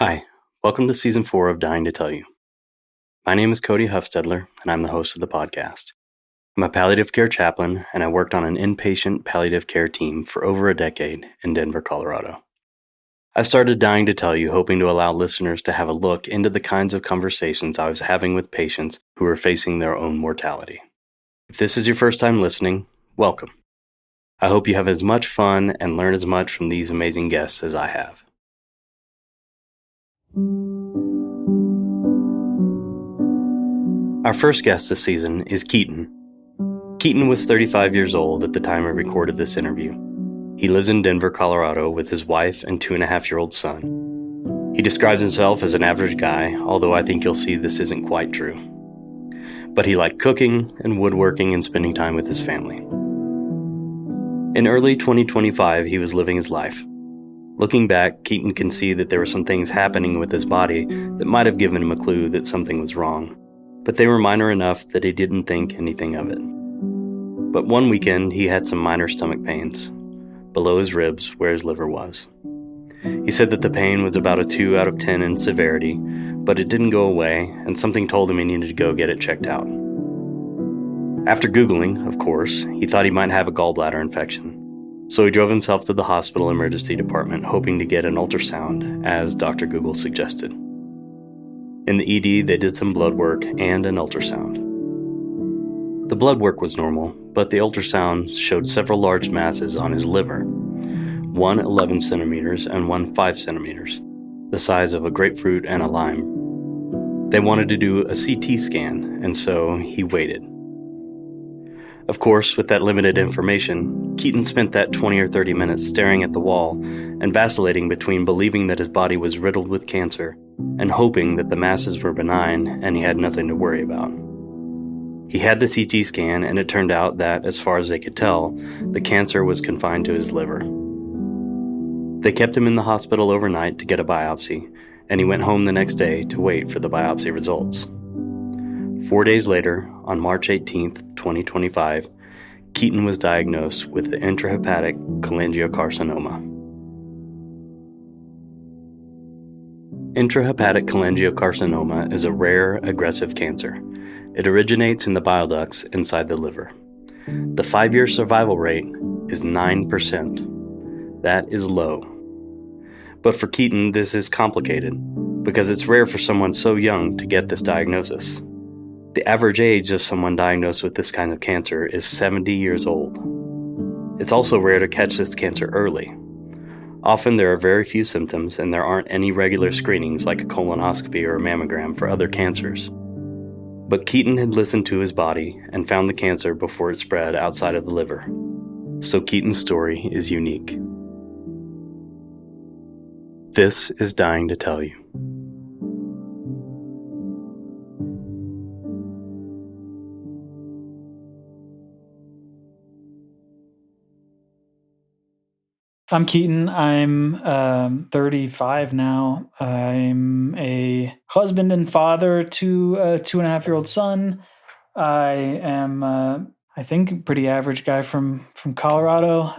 Hi, welcome to Season 4 of Dying to Tell You. My name is Cody Huffstedler, and I'm the host of the podcast. I'm a palliative care chaplain, and I worked on an inpatient palliative care team for over a decade in Denver, Colorado. I started Dying to Tell You hoping to allow listeners to have a look into the kinds of conversations I was having with patients who were facing their own mortality. If this is your first time listening, welcome. I hope you have as much fun and learn as much from these amazing guests as I have. Our first guest this season is Keaton. Keaton was 35 years old at the time I recorded this interview. He lives in Denver, Colorado with his wife and 2.5-year-old son. He describes himself as an average guy, although I think you'll see this isn't quite true. But he liked cooking and woodworking and spending time with his family. In early 2025, he was living his life. Looking back, Keaton can see that there were some things happening with his body that might have given him a clue that something was wrong, but they were minor enough that he didn't think anything of it. But one weekend, he had some minor stomach pains, below his ribs where his liver was. He said that the pain was about a 2 out of 10 in severity, but it didn't go away, and something told him he needed to go get it checked out. After Googling, of course, he thought he might have a gallbladder infection. So he drove himself to the hospital emergency department hoping to get an ultrasound, as Dr. Google suggested. In the ED, they did some blood work and an ultrasound. The blood work was normal, but the ultrasound showed several large masses on his liver, one 11 centimeters and one 5 centimeters, the size of a grapefruit and a lime. They wanted to do a CT scan, and so he waited. Of course, with that limited information, Keaton spent that 20 or 30 minutes staring at the wall and vacillating between believing that his body was riddled with cancer and hoping that the masses were benign and he had nothing to worry about. He had the CT scan, and it turned out that, as far as they could tell, the cancer was confined to his liver. They kept him in the hospital overnight to get a biopsy, and he went home the next day to wait for the biopsy results. 4 days later, on March 18th, 2025, Keaton was diagnosed with the intrahepatic cholangiocarcinoma. Intrahepatic cholangiocarcinoma is a rare, aggressive cancer. It originates in the bile ducts inside the liver. The 5-year survival rate is 9%. That is low. But for Keaton, this is complicated, because it's rare for someone so young to get this diagnosis. The average age of someone diagnosed with this kind of cancer is 70 years old. It's also rare to catch this cancer early. Often there are very few symptoms, and there aren't any regular screenings like a colonoscopy or a mammogram for other cancers. But Keaton had listened to his body and found the cancer before it spread outside of the liver. So Keaton's story is unique. This is Dying to Tell You. I'm Keaton. I'm 35 now. I'm a husband and father to a 2.5-year-old son. I am, I think, a pretty average guy from Colorado.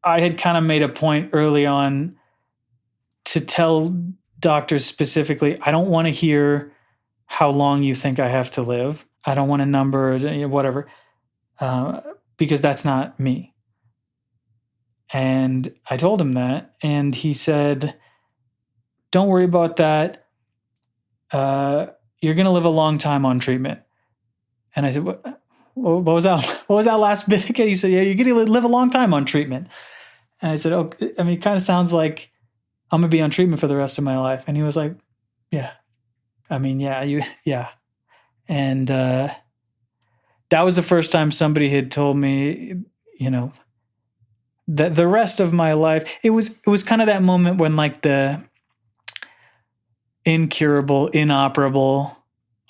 I had kind of made a point early on to tell doctors specifically, I don't want to hear how long you think I have to live. I don't want a number, whatever, because that's not me. And I told him that, and he said, don't worry about that. You're going to live a long time on treatment. And I said, what was that? What was that last bit again? He said, yeah, you're going to live a long time on treatment. And I said, oh, I mean, it kind of sounds like I'm going to be on treatment for the rest of my life. And he was like, yeah. I mean, yeah. And that was the first time somebody had told me, that the rest of my life, it was kind of that moment when like the incurable, inoperable,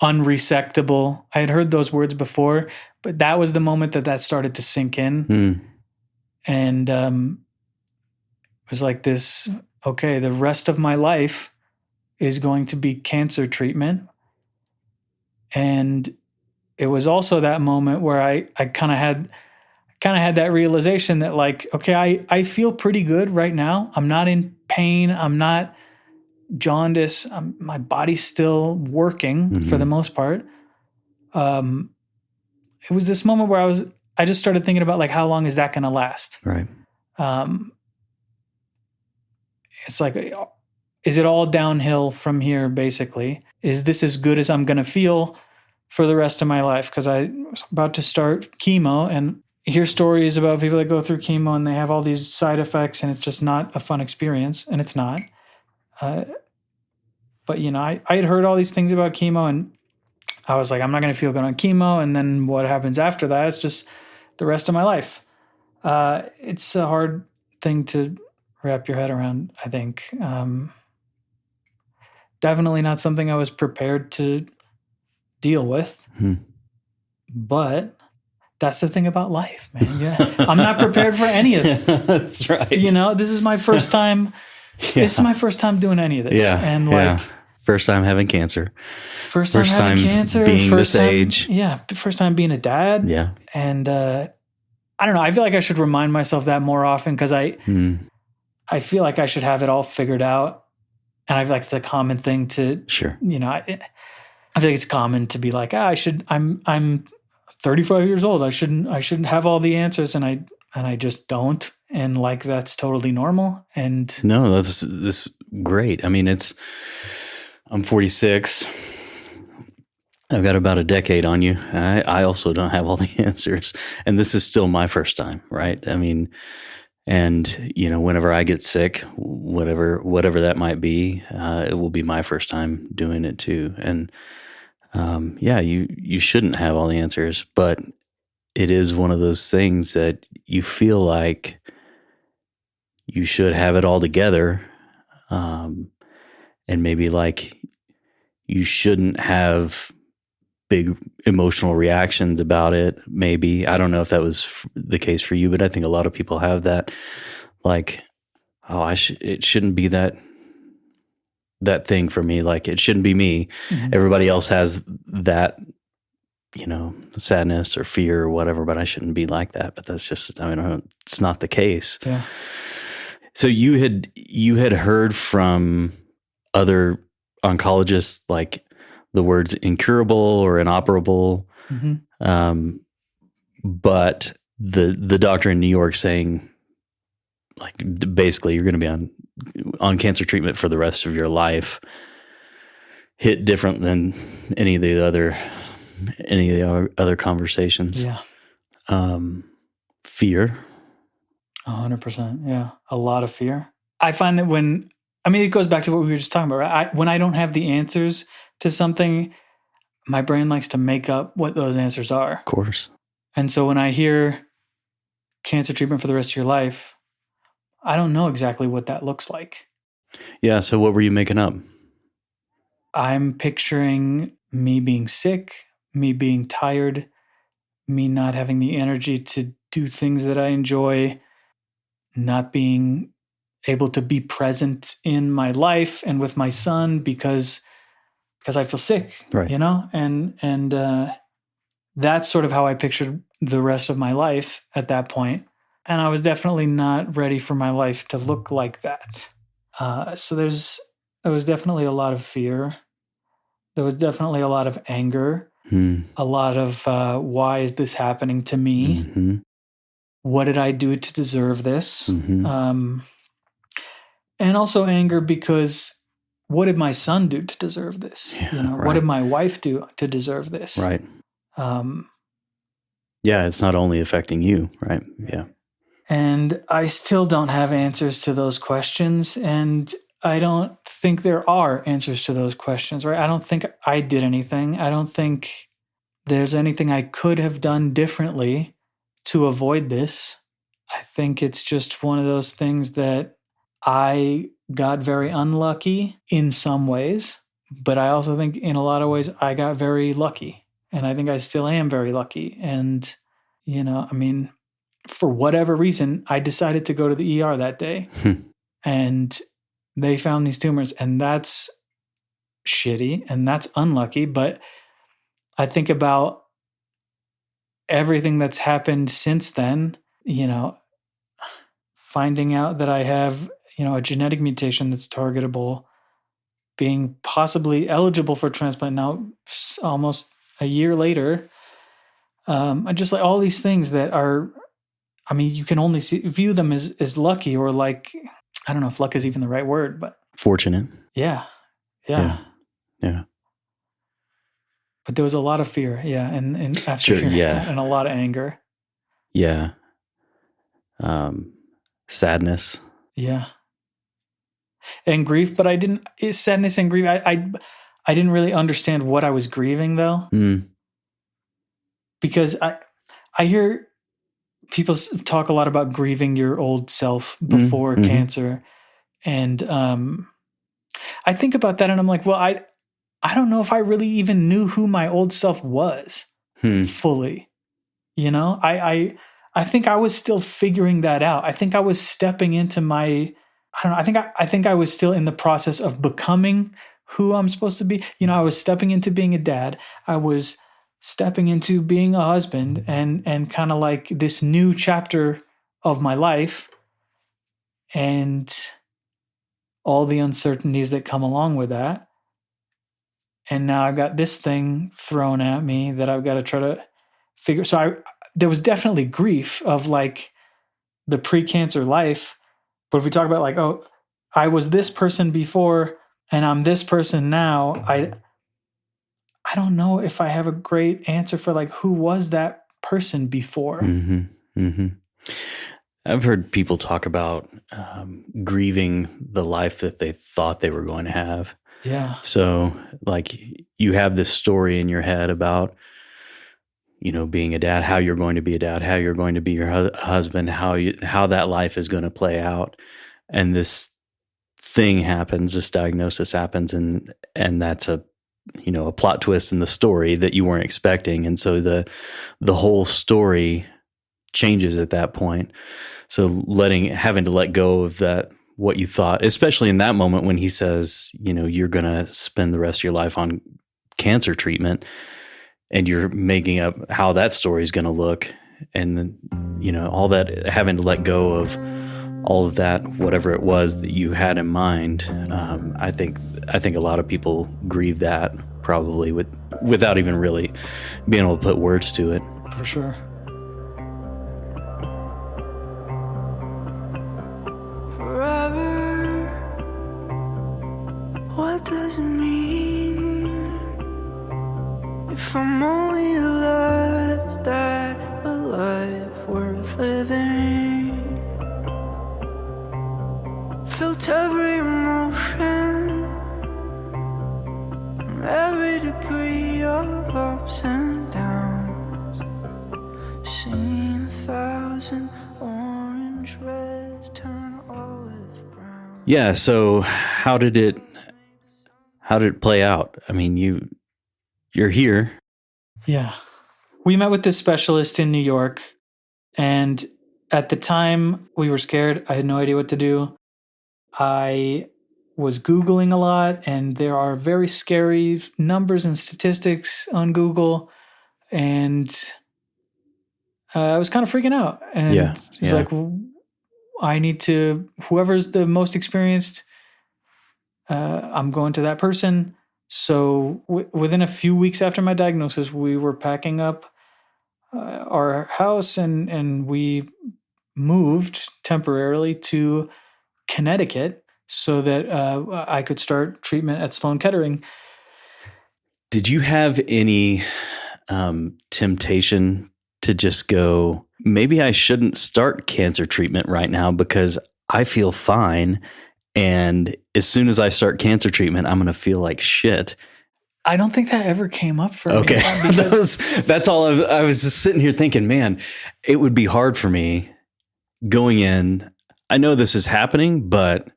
unresectable, I had heard those words before, but that was the moment that started to sink in. And it was like this, okay, the rest of my life is going to be cancer treatment. And it was also that moment where I kind of had that realization that like, okay, I feel pretty good right now. I'm not in pain. I'm not jaundice. My body's still working for the most part. It was this moment where I just started thinking about like, how long is that going to last? Right. It's like, is it all downhill from here? Basically, is this as good as I'm going to feel for the rest of my life? Because I was about to start chemo and hear stories about people that go through chemo and they have all these side effects and it's just not a fun experience, and it's not. But you know, I had heard all these things about chemo and I was like, I'm not going to feel good on chemo. And then what happens after that is just the rest of my life. It's a hard thing to wrap your head around, I think. Definitely not something I was prepared to deal with. But that's the thing about life, man. Yeah, I'm not prepared for any of it. That's right. You know, this is my first time. This is my first time doing any of this. Yeah. And like, first time having cancer. First time having cancer. Being first this time, age. Yeah. First time being a dad. Yeah. And I don't know. I feel like I should remind myself that more often because I feel like I should have it all figured out. And I feel like it's a common thing to, you know, I feel like it's common to be like, I'm 35 years old. I shouldn't have all the answers. And I just don't. And like, that's totally normal. And no, that's great. I mean, I'm 46. I've got about a decade on you. I also don't have all the answers. And this is still my first time, right? I mean, and you know, whenever I get sick, whatever that might be, it will be my first time doing it too. And you shouldn't have all the answers, but it is one of those things that you feel like you should have it all together. And maybe like you shouldn't have big emotional reactions about it. Maybe, I don't know if that was the case for you, but I think a lot of people have that, like, oh, it shouldn't be that thing for me. Like, it shouldn't be me. Mm-hmm. Everybody else has that, you know, sadness or fear or whatever, but I shouldn't be like that. But that's just, I mean, it's not the case. Yeah. So you had heard from other oncologists, like the words incurable or inoperable, but the doctor in New York saying, like, basically you're going to be on cancer treatment for the rest of your life, hit different than any of the other conversations. Yeah. Fear. 100%. Yeah. A lot of fear. I find that it goes back to what we were just talking about, right? When I don't have the answers to something, my brain likes to make up what those answers are. Of course. And so when I hear cancer treatment for the rest of your life, I don't know exactly what that looks like. Yeah. So what were you making up? I'm picturing me being sick, me being tired, me not having the energy to do things that I enjoy, not being able to be present in my life and with my son because I feel sick, right? You know, and that's sort of how I pictured the rest of my life at that point. And I was definitely not ready for my life to look like that. So there was definitely a lot of fear. There was definitely a lot of anger, a lot of why is this happening to me? Mm-hmm. What did I do to deserve this? Mm-hmm. And also anger because what did my son do to deserve this? Yeah, you know, right. What did my wife do to deserve this? Right. Yeah, it's not only affecting you, right? Yeah. And I still don't have answers to those questions. And I don't think there are answers to those questions, right? I don't think I did anything. I don't think there's anything I could have done differently to avoid this. I think it's just one of those things that I got very unlucky in some ways, but I also think in a lot of ways I got very lucky. And I think I still am very lucky. And, you know, I mean, for whatever reason, I decided to go to the ER that day and they found these tumors, and that's shitty and that's unlucky. But I think about everything that's happened since then, you know, finding out that I have, you know, a genetic mutation that's targetable, being possibly eligible for transplant now, almost a year later. I just like all these things that are, I mean, you can only view them as lucky, or like, I don't know if luck is even the right word, but fortunate. Yeah. Yeah. But there was a lot of fear, and after hearing that, and a lot of anger. Yeah. Sadness. Yeah. And grief, but sadness and grief. I didn't really understand what I was grieving though. Because I hear people talk a lot about grieving your old self before cancer. And I think about that and I'm like, well, I don't know if I really even knew who my old self was fully. You know, I think I was still figuring that out. I think I was stepping into I think I was still in the process of becoming who I'm supposed to be. You know, I was stepping into being a dad. I was stepping into being a husband and kind of like this new chapter of my life and all the uncertainties that come along with that. And now I've got this thing thrown at me that I've got to try to figure. So there was definitely grief of like the pre-cancer life. But if we talk about like, oh, I was this person before and I'm this person now, I don't know if I have a great answer for like who was that person before. I've heard people talk about grieving the life that they thought they were going to have. Yeah. So like you have this story in your head about, you know, being a dad, how you're going to be a dad, how you're going to be your husband, how that life is going to play out. And this thing happens, this diagnosis happens, and that's a plot twist in the story that you weren't expecting. And so the whole story changes at that point. So having to let go of that, what you thought, especially in that moment when he says, you know, you're going to spend the rest of your life on cancer treatment and you're making up how that story is going to look. And, you know, all that, having to let go of all of that, whatever it was that you had in mind. I think a lot of people grieve that probably without even really being able to put words to it. For sure. Forever, what does it mean if I'm only alive? Is that a life worth living? Felt every emotion, from every degree of ups and downs. Seen 1,000 orange reds turn olive brown. Yeah. So how did it play out? I mean, you're here. Yeah. We met with this specialist in New York, and at the time we were scared. I had no idea what to do. I was Googling a lot, and there are very scary numbers and statistics on Google, and I was kind of freaking out. And he's like, well, I need to, whoever's the most experienced, I'm going to that person. So within a few weeks after my diagnosis, we were packing up our house and we moved temporarily to Connecticut so that I could start treatment at Sloan Kettering. Did you have any temptation to just go, maybe I shouldn't start cancer treatment right now because I feel fine, and as soon as I start cancer treatment, I'm going to feel like shit? I don't think that ever came up for me. Okay. That's all. I was just sitting here thinking, man, it would be hard for me going in. I know this is happening, but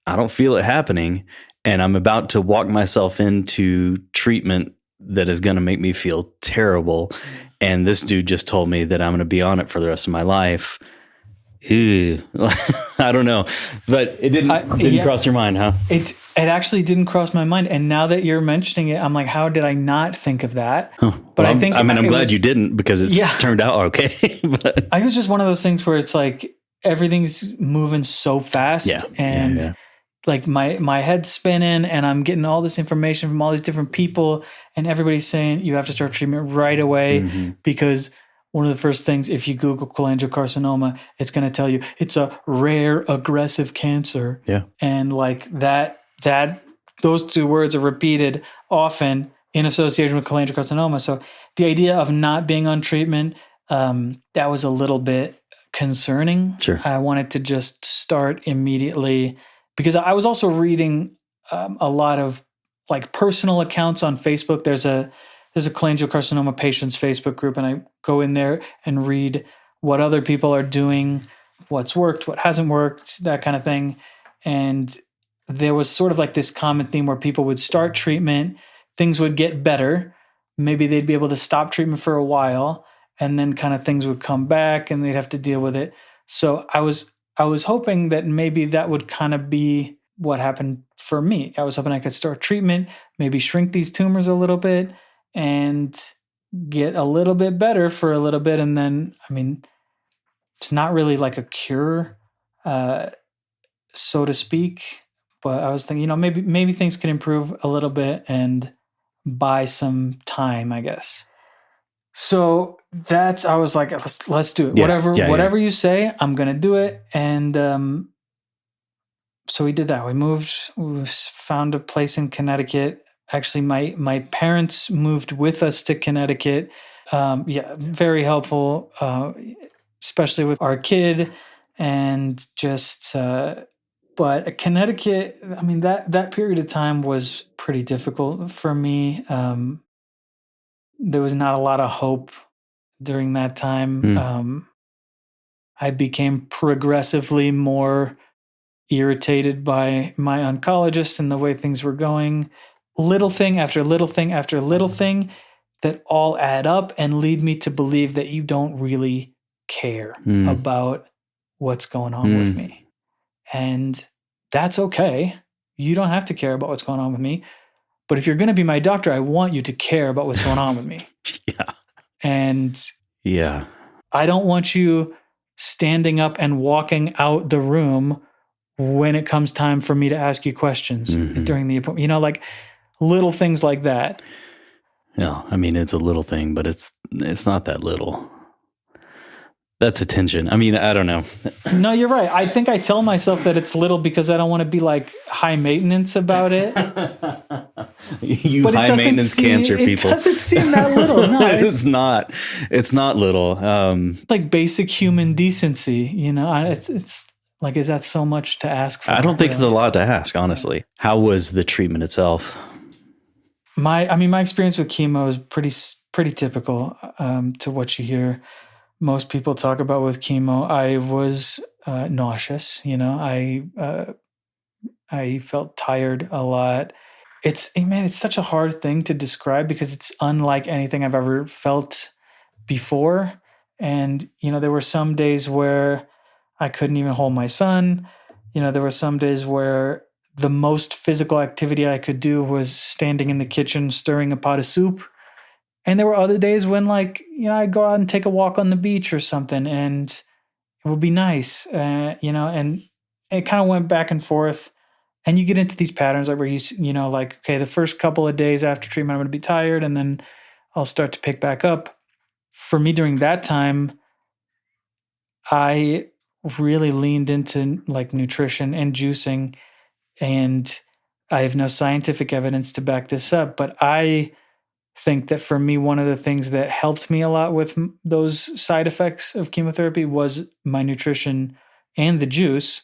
I don't feel it happening. And I'm about to walk myself into treatment that is going to make me feel terrible. And this dude just told me that I'm going to be on it for the rest of my life. I don't know, but it didn't cross your mind, huh? It actually didn't cross my mind. And now that you're mentioning it, I'm like, how did I not think of that? Huh. But well, I'm glad you didn't, because it's turned out okay. But I think it's just one of those things where it's like everything's moving so fast, and like my head's spinning and I'm getting all this information from all these different people, and everybody's saying you have to start treatment right away because one of the first things, if you Google cholangiocarcinoma, it's going to tell you it's a rare aggressive cancer. Yeah. And like that those two words are repeated often in association with cholangiocarcinoma. So the idea of not being on treatment, that was a little bit concerning. Sure. I wanted to just start immediately because I was also reading a lot of like personal accounts on Facebook. There's a cholangiocarcinoma patients Facebook group, and I go in there and read what other people are doing, what's worked, what hasn't worked, that kind of thing. And there was sort of like this common theme where people would start treatment, things would get better, maybe they'd be able to stop treatment for a while, and then kind of things would come back and they'd have to deal with it. So I was hoping that maybe that would kind of be what happened for me. I was hoping I could start treatment, maybe shrink these tumors a little bit and get a little bit better for a little bit. And then, I mean, it's not really like a cure, so to speak, but I was thinking, maybe things can improve a little bit and buy some time, I guess. So I was like, let's do it. Yeah, whatever you say, I'm going to do it. And so we did that. We found a place in Connecticut. Actually, my parents moved with us to Connecticut. Very helpful, especially with our kid. And just, but Connecticut, I mean, that period of time was pretty difficult for me. There was not a lot of hope during that time. I became progressively more irritated by my oncologist and the way things were going. Little thing after little thing after little thing that all add up and lead me to believe that you don't really care about what's going on with me. And that's okay. You don't have to care about what's going on with me. But if you're going to be my doctor, I want you to care about what's going on with me. Yeah. And yeah, I don't want you standing up and walking out the room when it comes time for me to ask you questions during the appointment. Like little things like that. Yeah, I mean, it's a little thing, but it's not that little. That's attention. I mean, I don't know. No, you're right. I think I tell myself that it's little because I don't want to be like high maintenance about it. But high maintenance cancer people. It doesn't seem that little. No, it's not. It's not little. It's like basic human decency. It's like, is that so much to ask for? I don't think it's a lot to ask, honestly. How was the treatment itself? My experience with chemo is pretty typical to what you hear most people talk about with chemo. I was nauseous. I felt tired a lot. It's such a hard thing to describe because it's unlike anything I've ever felt before. And, there were some days where I couldn't even hold my son. There were some days where the most physical activity I could do was standing in the kitchen, stirring a pot of soup. And there were other days when I'd go out and take a walk on the beach or something and it would be nice, and it kind of went back and forth. And you get into these patterns where okay, the first couple of days after treatment, I'm going to be tired and then I'll start to pick back up. For me during that time, I really leaned into nutrition and juicing, and I have no scientific evidence to back this up, but I think that for me, one of the things that helped me a lot with those side effects of chemotherapy was my nutrition and the juice.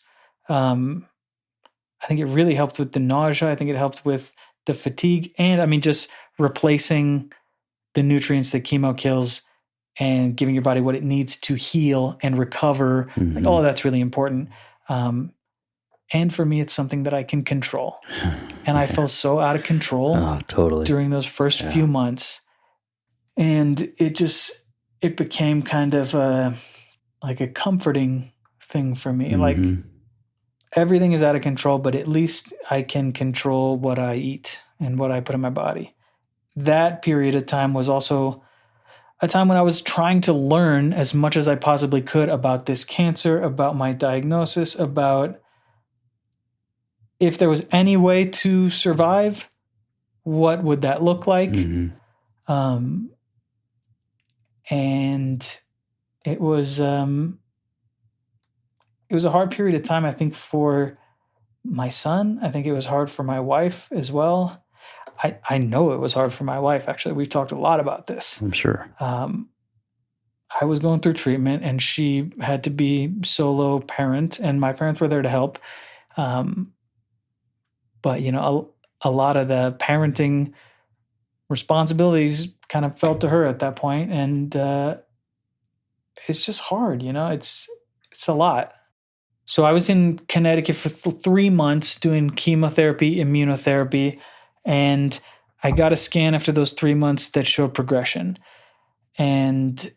I think it really helped with the nausea. I think it helped with the fatigue and just replacing the nutrients that chemo kills and giving your body what it needs to heal and recover. All of that's really important. And for me, it's something that I can control. And I felt so out of control totally during those first few months. And it became kind of a comforting thing for me. Like everything is out of control, but at least I can control what I eat and what I put in my body. That period of time was also a time when I was trying to learn as much as I possibly could about this cancer, about my diagnosis, about if there was any way to survive, what would that look like? Mm-hmm. And it was a hard period of time, I think, for my son. I think it was hard for my wife as well. I know it was hard for my wife, actually. We've talked a lot about this. I'm sure. I was going through treatment, and she had to be solo parent, and my parents were there to help. But, you know, a lot of the parenting responsibilities kind of fell to her at that point, and it's just hard, you know. It's a lot. So I was in Connecticut for 3 months doing chemotherapy, immunotherapy, and I got a scan after those 3 months that showed progression. And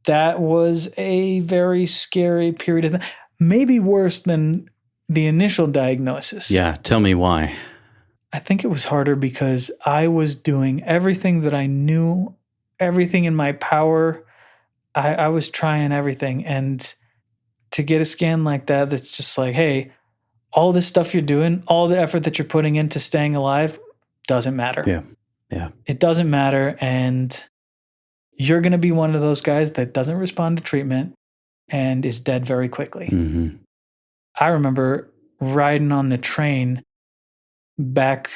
that was a very scary period of time, maybe worse than the initial diagnosis. Yeah, tell me why. I think it was harder because I was doing everything that I knew, everything in my power. I was trying everything. And to get a scan like that, that's just like, hey, all this stuff you're doing, all the effort that you're putting into staying alive doesn't matter. Yeah. It doesn't matter. And you're going to be one of those guys that doesn't respond to treatment and is dead very quickly. Mm-hmm. I remember riding on the train back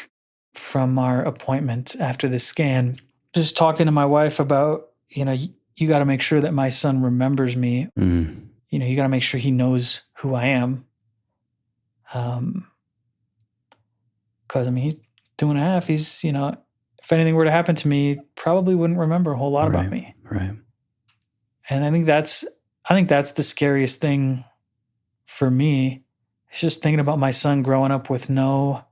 from our appointment after the scan, just talking to my wife about, you know, you got to make sure that my son remembers me. Mm. You know, you got to make sure he knows who I am. Because, I mean, he's 2.5. He's, you know, if anything were to happen to me, probably wouldn't remember a whole lot about me. Right. And I think that's the scariest thing for me. It's just thinking about my son growing up with no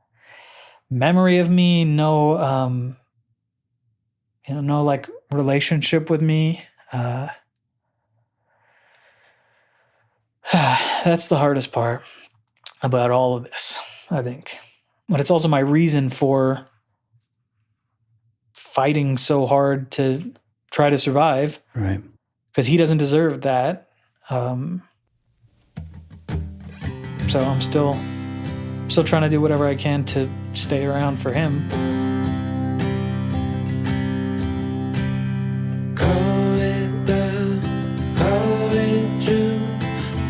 memory of me, no, no like relationship with me. That's the hardest part about all of this, I think. But it's also my reason for fighting so hard to try to survive. Right. Because he doesn't deserve that. So I'm still trying to do whatever I can to stay around for him. Call it love, call it true,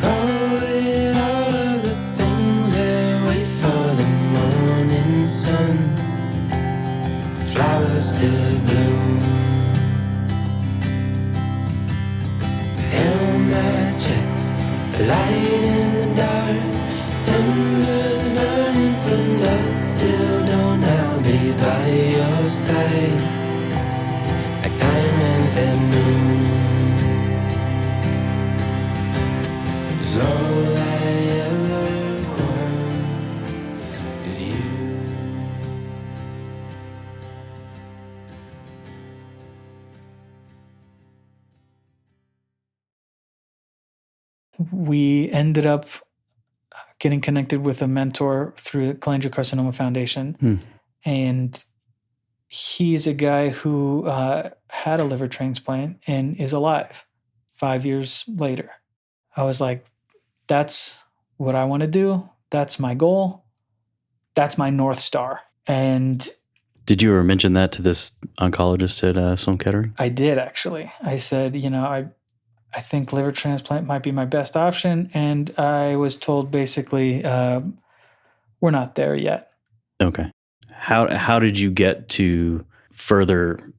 call it all of the things that wait for the morning sun, flowers to bloom. In my chest, a light in the dark, embers burning from dusk till dawn. I'll be by your side, like diamonds at noon. 'Cause all I ever want is you. We ended up getting connected with a mentor through the Cholangiocarcinoma Foundation. And he's a guy who had a liver transplant and is alive 5 years later. I was like, that's what I want to do. That's my goal. That's my North Star. And did you ever mention that to this oncologist at Sloan Kettering? I did, actually. I said, you know, I think liver transplant might be my best option. And I was told basically, we're not there yet. Okay. How did you get to further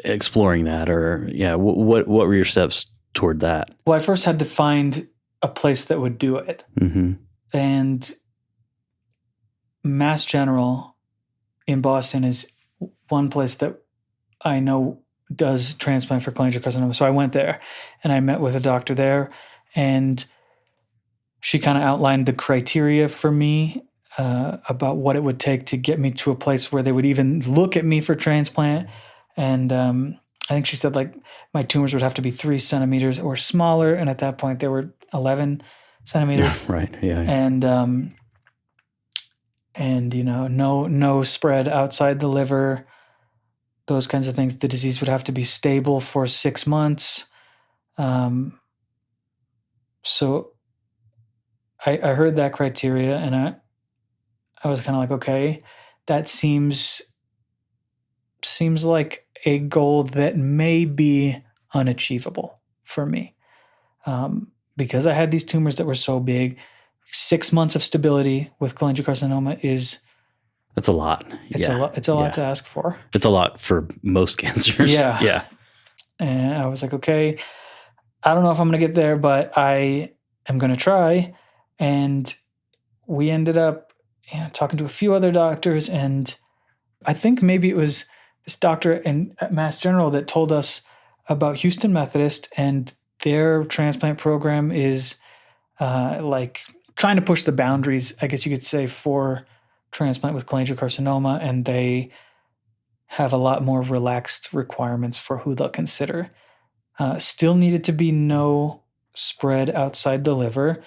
exploring that? Or, yeah, what were your steps toward that? Well, I first had to find a place that would do it. Mm-hmm. And Mass General in Boston is one place that I know does transplant for cholangiocarcinoma. So I went there and I met with a doctor there, and she kind of outlined the criteria for me about what it would take to get me to a place where they would even look at me for transplant. And I think she said, like, my tumors would have to be 3 centimeters or smaller. And at that point they were 11 centimeters. Yeah, right. Yeah. And you know, no spread outside the liver, those kinds of things. The disease would have to be stable for 6 months. So I heard that criteria, and I was kind of like, okay, that seems like a goal that may be unachievable for me, because I had these tumors that were so big. 6 months of stability with cholangiocarcinoma is That's a lot. it's a lot. It's a lot to ask for. It's a lot for most cancers. Yeah. Yeah. And I was like, okay, I don't know if I'm going to get there, but I am going to try. And we ended up talking to a few other doctors, and I think maybe it was this doctor at Mass General that told us about Houston Methodist, and their transplant program is like trying to push the boundaries, I guess you could say, for transplant with cholangiocarcinoma, and they have a lot more relaxed requirements for who they'll consider. Still needed to be no spread outside the liver,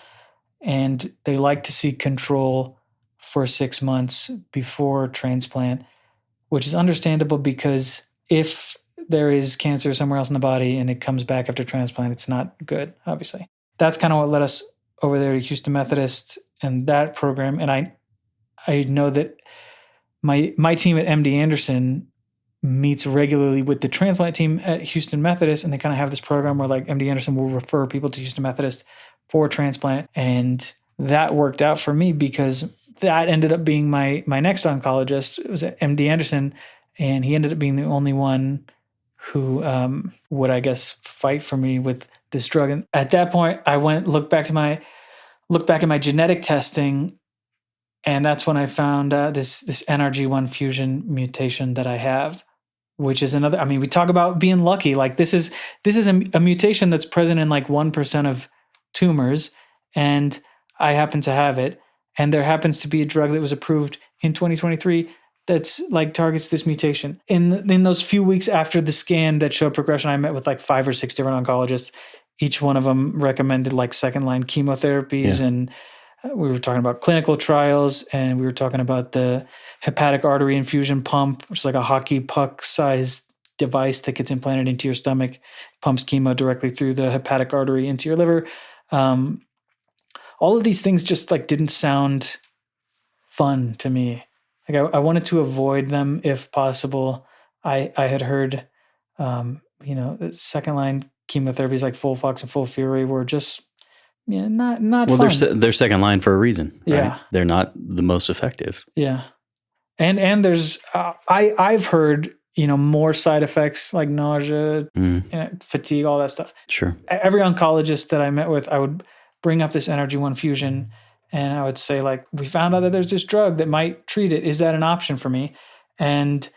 and they like to see control for 6 months before transplant, which is understandable because if there is cancer somewhere else in the body and it comes back after transplant, it's not good, obviously. That's kind of what led us over there to Houston Methodist and that program. And I know that my team at MD Anderson meets regularly with the transplant team at Houston Methodist, and they kind of have this program where like MD Anderson will refer people to Houston Methodist for transplant. And that worked out for me because that ended up being my next oncologist. It was at MD Anderson, and he ended up being the only one who would, I guess, fight for me with this drug. And at that point, I looked back at my genetic testing, and that's when I found this NRG1 fusion mutation that I have, which is another. I mean, we talk about being lucky. Like this is a mutation that's present in like 1% of tumors, and I happen to have it. And there happens to be a drug that was approved in 2023 that's like targets this mutation. In those few weeks after the scan that showed progression, I met with like 5 or 6 different oncologists. Each one of them recommended like second-line chemotherapies, and we were talking about clinical trials, and we were talking about the hepatic artery infusion pump, which is like a hockey puck-sized device that gets implanted into your stomach, pumps chemo directly through the hepatic artery into your liver. All of these things just like didn't sound fun to me. Like I wanted to avoid them if possible. I had heard, second line chemotherapies like FOLFOX and FOLFIRI were just not well, fun. They're second line for a reason. Right? Yeah, they're not the most effective. Yeah, and there's I've heard more side effects like nausea, fatigue, all that stuff. Sure. Every oncologist that I met with, I would bring up this NRG1 fusion, and I would say, like, we found out that there's this drug that might treat it. Is that an option for me? And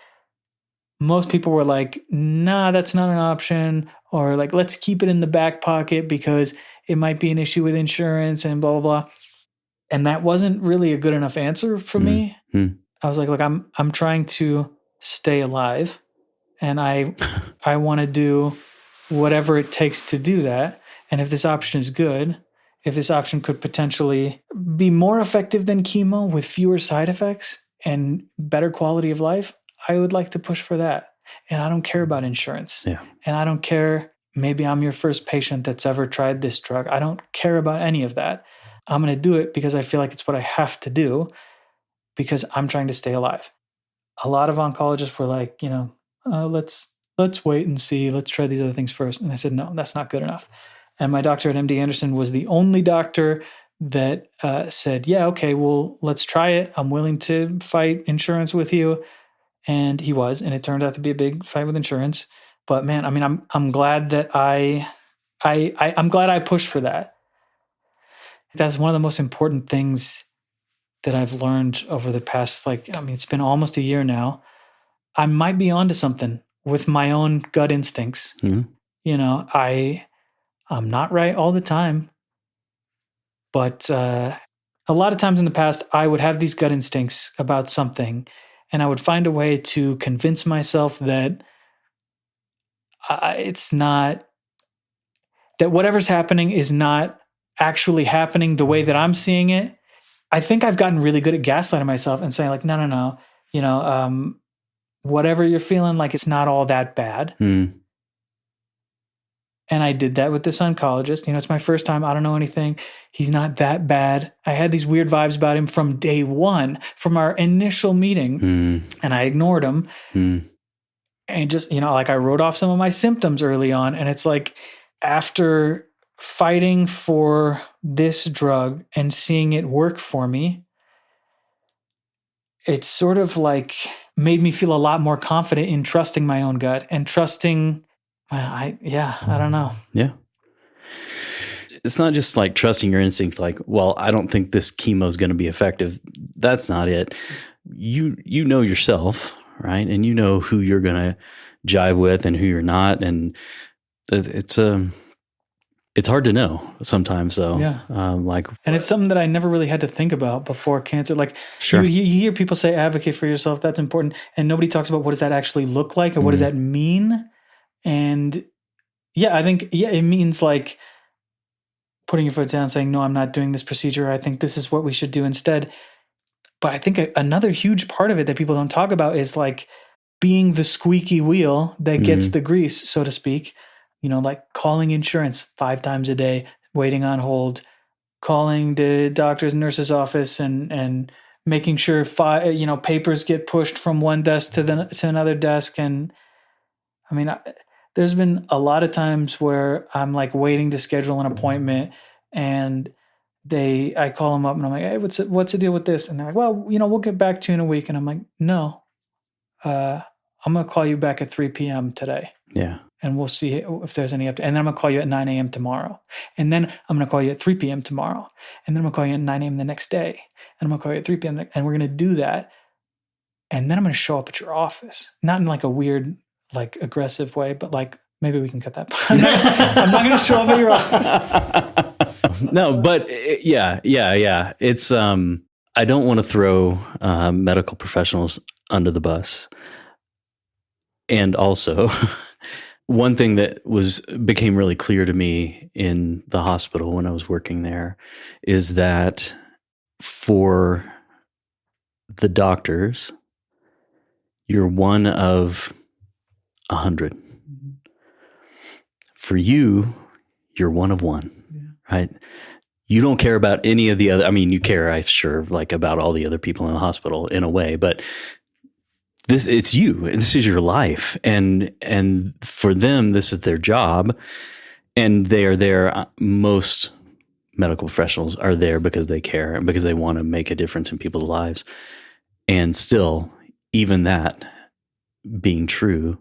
most people were like, nah, that's not an option. Or like, let's keep it in the back pocket because it might be an issue with insurance and blah, blah, blah. And that wasn't really a good enough answer for me. I was like, look, I'm trying to stay alive, and I want to do whatever it takes to do that. And if this option is good, if this option could potentially be more effective than chemo with fewer side effects and better quality of life, I would like to push for that. And I don't care about insurance. Yeah. And I don't care, maybe I'm your first patient that's ever tried this drug. I don't care about any of that. I'm going to do it because I feel like it's what I have to do because I'm trying to stay alive. A lot of oncologists were like, let's wait and see. Let's try these other things first. And I said, no, that's not good enough. And my doctor at MD Anderson was the only doctor that said, yeah, okay, well, let's try it. I'm willing to fight insurance with you. And he was, and it turned out to be a big fight with insurance. But man, I mean, I'm glad that I'm glad I pushed for that. That's one of the most important things that I've learned over the past, it's been almost a year now. I might be onto something with my own gut instincts. Mm-hmm. I'm not right all the time, but a lot of times in the past, I would have these gut instincts about something, and I would find a way to convince myself that it's not, that whatever's happening is not actually happening the way that I'm seeing it. I think I've gotten really good at gaslighting myself and saying like, no, whatever you're feeling, like it's not all that bad. And I did that with this oncologist. It's my first time. I don't know anything. He's not that bad. I had these weird vibes about him from day one, from our initial meeting, and I ignored him. And just, like I wrote off some of my symptoms early on. And it's like after fighting for this drug and seeing it work for me, it's sort of like made me feel a lot more confident in trusting my own gut and trusting. I don't know. Yeah. It's not just like trusting your instincts. Like, well, I don't think this chemo is going to be effective. That's not it. You know yourself, right? And you know who you're going to jive with and who you're not. And it's hard to know sometimes, though. Yeah. And it's something that I never really had to think about before cancer. Like, sure. you hear people say advocate for yourself. That's important. And nobody talks about what does that actually look like, or what does that mean? And I think, it means like putting your foot down, saying, no, I'm not doing this procedure. I think this is what we should do instead. But I think another huge part of it that people don't talk about is like being the squeaky wheel that gets the grease, so to speak. Like calling insurance 5 times a day, waiting on hold, calling the doctor's nurse's office and making sure papers get pushed from one desk to another desk. And I mean, there's been a lot of times where I'm like waiting to schedule an appointment, and I call them up and I'm like, hey, what's the deal with this? And they're like, well, we'll get back to you in a week. And I'm like, no, I'm going to call you back at 3 p.m. today. Yeah. And we'll see if there's any update. And then I'm going to call you at 9 a.m. tomorrow. And then I'm going to call you at 3 p.m. tomorrow. And then I'm going to call you at 9 a.m. the next day. And I'm going to call you at 3 p.m. And we're going to do that. And then I'm going to show up at your office. Not in like a weird, like aggressive way, but like maybe we can cut that part. I'm not going to show up at your office. No, but yeah. It's, I don't want to throw medical professionals under the bus. And also, one thing that became really clear to me in the hospital when I was working there is that for the doctors, you're one of 100. For you, you're one of one, right? You don't care about any of the other. I mean, you care, I'm sure, like about all the other people in the hospital in a way, but it's you. This is your life, and for them, this is their job, and they are there. Most medical professionals are there because they care and because they want to make a difference in people's lives. And still, even that being true,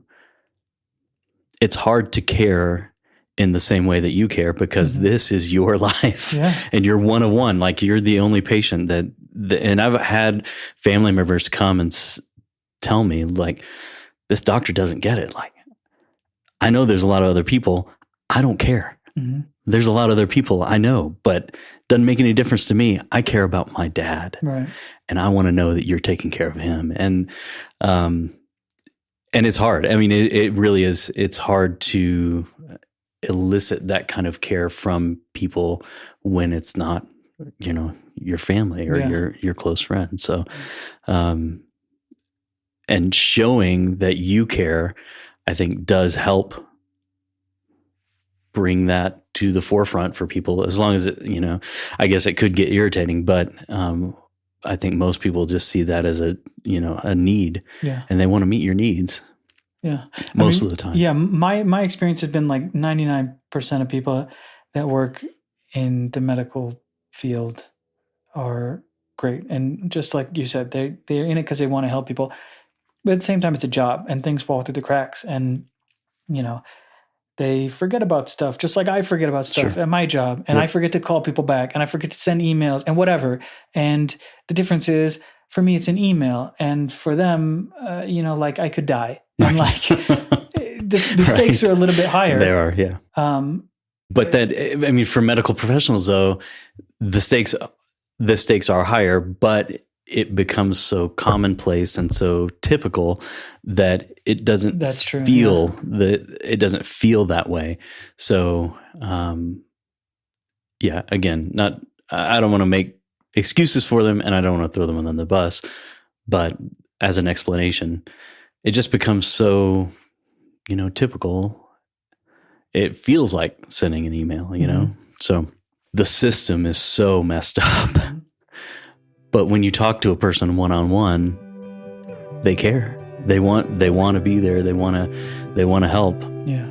it's hard to care in the same way that you care because this is your life, and you're one of one. Like you're the only patient and I've had family members come and tell me like, this doctor doesn't get it. Like, I know there's a lot of other people. I don't care. There's a lot of other people I know, but doesn't make any difference to me. I care about my dad, right? And I want to know that you're taking care of him. And it's hard. I mean, it really is. It's hard to elicit that kind of care from people when it's not, your family or your close friend. So, and showing that you care, I think, does help bring that to the forefront for people. As long as it, I guess it could get irritating, but I think most people just see that as a need, and they want to meet your needs. Yeah, most of the time. Yeah, my experience has been like 99% of people that work in the medical field are great, and just like you said, they're in it because they want to help people. But at the same time, it's a job, and things fall through the cracks, and they forget about stuff, just like I forget about stuff at my job, and I forget to call people back, and I forget to send emails, and whatever. And the difference is, for me, it's an email, and for them, like I could die, and like the stakes are a little bit higher. They are, yeah. But that, I mean, for medical professionals, though, the stakes are higher, but it becomes so commonplace and so typical that it doesn't feel it doesn't feel that way. So, again, I don't want to make excuses for them, and I don't want to throw them on the bus, but as an explanation, it just becomes so, typical it feels like sending an email, you know? So the system is so messed up. But when you talk to a person one-on-one, they care. They want to be there. They want to help. Yeah.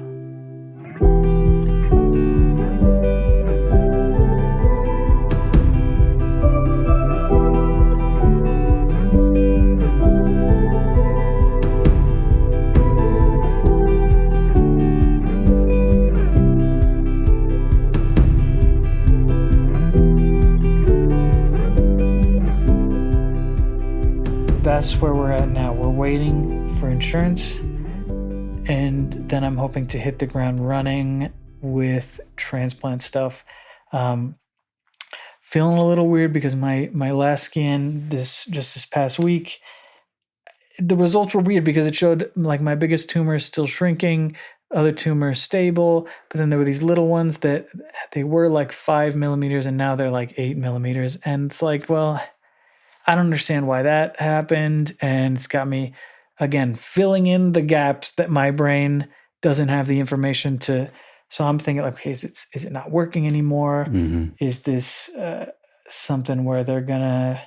That's where we're at now. We're waiting for insurance, and then I'm hoping to hit the ground running with transplant stuff. Feeling a little weird because my last scan this past week, the results were weird because it showed like my biggest tumor is still shrinking, other tumors stable, but then there were these little ones that they were like 5 millimeters and now they're like 8 millimeters, and it's like, well, I don't understand why that happened. And it's got me, again, filling in the gaps that my brain doesn't have the information to. So I'm thinking, like, okay, is it not working anymore? Mm-hmm. Is this something where they're gonna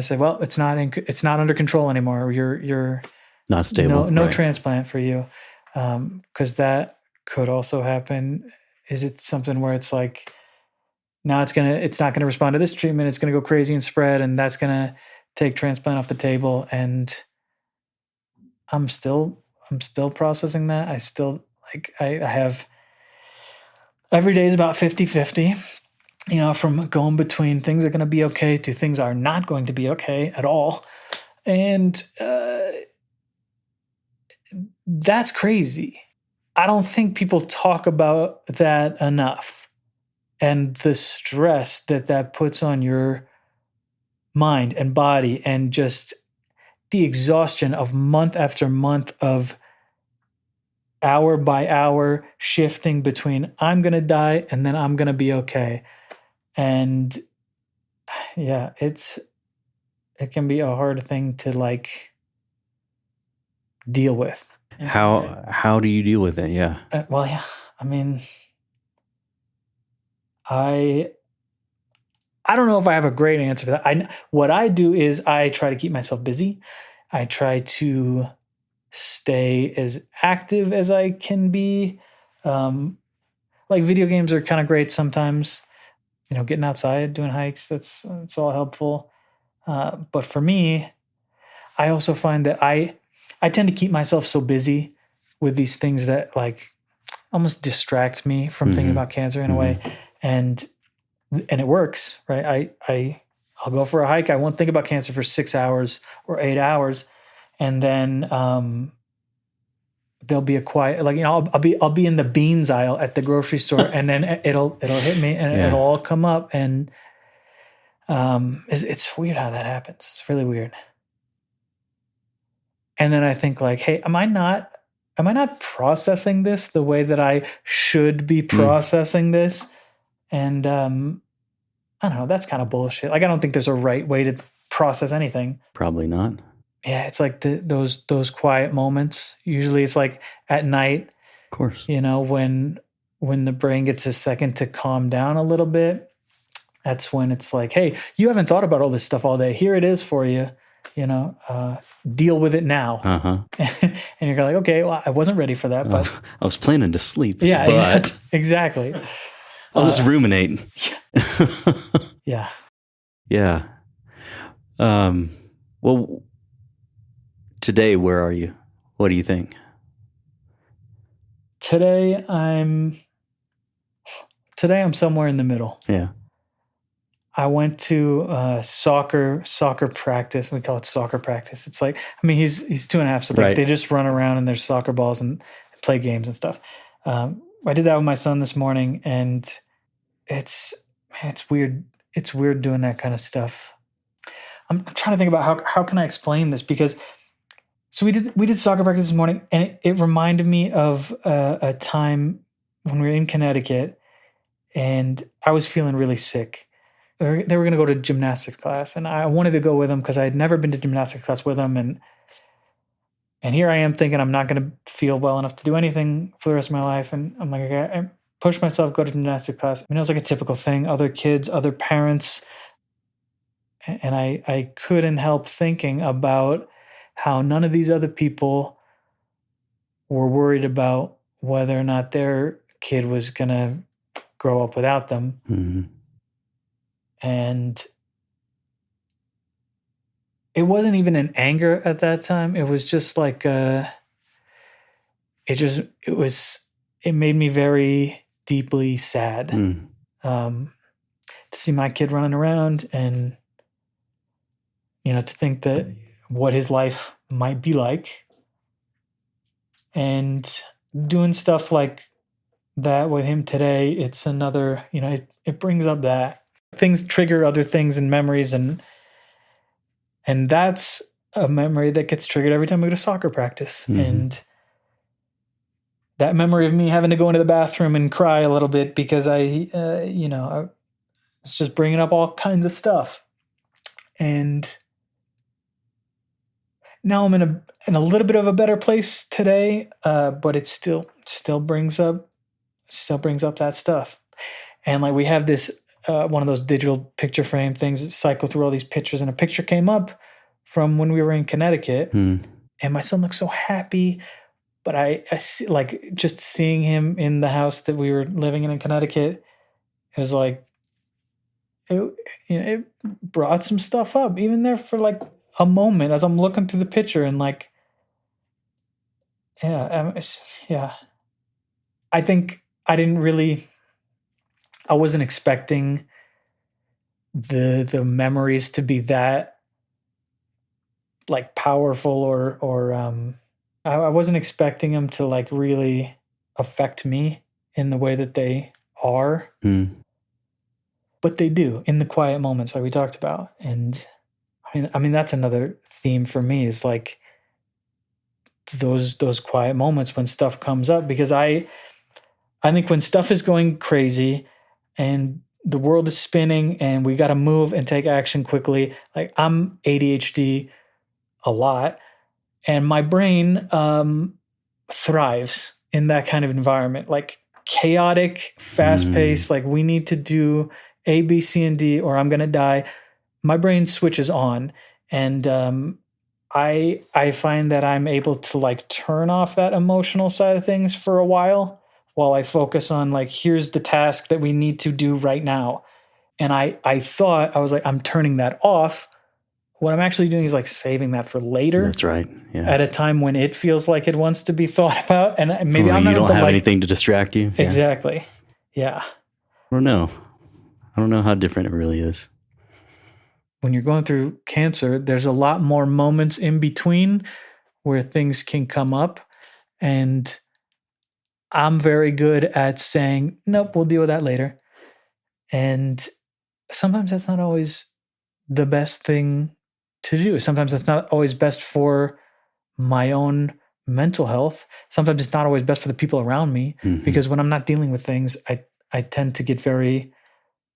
say, well, it's not under control anymore. You're not stable. No right. transplant for you, because that could also happen. Is it something where it's like, now it's not gonna respond to this treatment. It's gonna go crazy and spread, and that's gonna take transplant off the table. And I'm still processing that. I still I have every day is about 50-50, you know, from going between things are gonna be okay to things are not going to be okay at all. And that's crazy. I don't think people talk about that enough. And the stress that puts on your mind and body, and just the exhaustion of month after month of hour by hour shifting between I'm going to die and then I'm going to be okay. And yeah, it can be a hard thing to like deal with. How do you deal with it? Yeah. Well, yeah, I mean, I don't know if I have a great answer for that. What I do is I try to keep myself busy. I try to stay as active as I can be. Like video games are kind of great sometimes. You know, getting outside, doing hikes, that's all helpful. But for me, I also find that I tend to keep myself so busy with these things that like almost distract me from thinking about cancer in a way. And it works, right? I'll go for a hike. I won't think about cancer for 6 hours or 8 hours. And then there'll be a quiet, like, you know, I'll be in the beans aisle at the grocery store, and then it'll hit me, and it'll all come up. And it's weird how that happens. It's really weird. And then I think like, hey, am I not processing this the way that I should be processing this? And I don't know, that's kind of bullshit. Like, I don't think there's a right way to process anything. Probably not. Yeah, it's like those quiet moments. Usually it's like at night. Of course. You know, when the brain gets a second to calm down a little bit, that's when it's like, hey, you haven't thought about all this stuff all day. Here it is for you. You know, deal with it now. And you're like, okay, well, I wasn't ready for that, but I was planning to sleep. Yeah, but exactly. I'll just ruminate. Yeah. Yeah. Well, today, where are you? What do you think? Today I'm somewhere in the middle. Yeah. I went to soccer practice. We call it soccer practice. It's like, I mean, he's 2.5, so they just run around and there's soccer balls and play games and stuff. I did that with my son this morning, and it's weird. It's weird doing that kind of stuff. I'm trying to think about how can I explain this, because so we did soccer practice this morning, and it reminded me of a time when we were in Connecticut, and I was feeling really sick. They were going to go to gymnastics class, and I wanted to go with them because I had never been to gymnastics class with them, and And here I am thinking I'm not going to feel well enough to do anything for the rest of my life. And I'm like, okay, I push myself, go to gymnastics class. I mean, it was like a typical thing, other kids, other parents. And I couldn't help thinking about how none of these other people were worried about whether or not their kid was going to grow up without them. Mm-hmm. And it wasn't even an anger at that time. It was just like it made me very deeply sad to see my kid running around, and to think that what his life might be like, and doing stuff like that with him today. It's another, it brings up that things trigger other things and memories, and that's a memory that gets triggered every time I go to soccer practice. Mm-hmm. And that memory of me having to go into the bathroom and cry a little bit because I was just bringing up all kinds of stuff. And now I'm in a little bit of a better place today, but it still brings up that stuff. And like we have this one of those digital picture frame things that cycle through all these pictures, and a picture came up from when we were in Connecticut, and my son looked so happy. But I see, like, just seeing him in the house that we were living in Connecticut, it was like it brought some stuff up, even there for like a moment as I'm looking through the picture, and like, yeah. I think I wasn't expecting the memories to be that like powerful, or I wasn't expecting them to like really affect me in the way that they are. But they do in the quiet moments like we talked about. And I mean that's another theme for me, is like those quiet moments when stuff comes up, because I think when stuff is going crazy and the world is spinning and we got to move and take action quickly, like I'm ADHD a lot, and my brain thrives in that kind of environment, like chaotic, fast-paced, like we need to do A, B, C, and D or I'm going to die. My brain switches on, and I find that I'm able to like turn off that emotional side of things for a while I focus on like, here's the task that we need to do right now. And I was like, I'm turning that off. What I'm actually doing is like saving that for later. That's right. Yeah. At a time when it feels like it wants to be thought about, and maybe you don't have like, anything to distract you. Exactly. Yeah. I don't know how different it really is. When you're going through cancer, there's a lot more moments in between where things can come up, and I'm very good at saying, nope, we'll deal with that later. And sometimes that's not always the best thing to do. Sometimes that's not always best for my own mental health. Sometimes it's not always best for the people around me, because when I'm not dealing with things, I tend to get very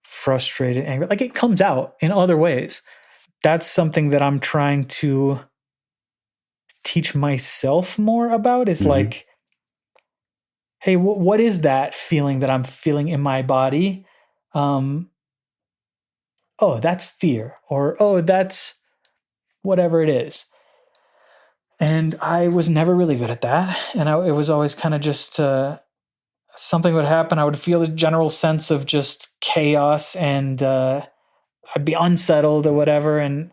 frustrated, angry. Like it comes out in other ways. That's something that I'm trying to teach myself more about, is like, hey, what is that feeling that I'm feeling in my body? Oh, that's fear, or oh, that's whatever it is. And I was never really good at that. And it was always kind of just something would happen. I would feel the general sense of just chaos, and I'd be unsettled or whatever. And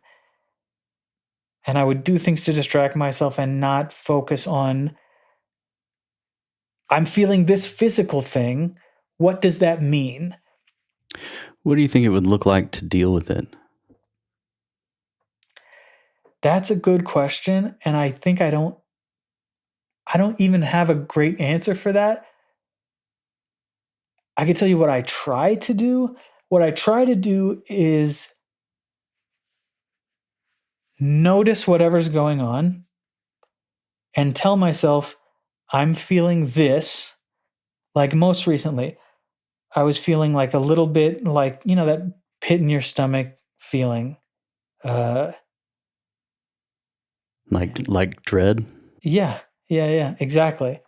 I would do things to distract myself and not focus on, I'm feeling this physical thing. What does that mean? What do you think it would look like to deal with it? That's a good question. And I think I don't even have a great answer for that. I can tell you what I try to do. What I try to do is notice whatever's going on and tell myself, I'm feeling this. Like most recently, I was feeling like a little bit like, that pit in your stomach feeling. Like dread? Yeah, exactly.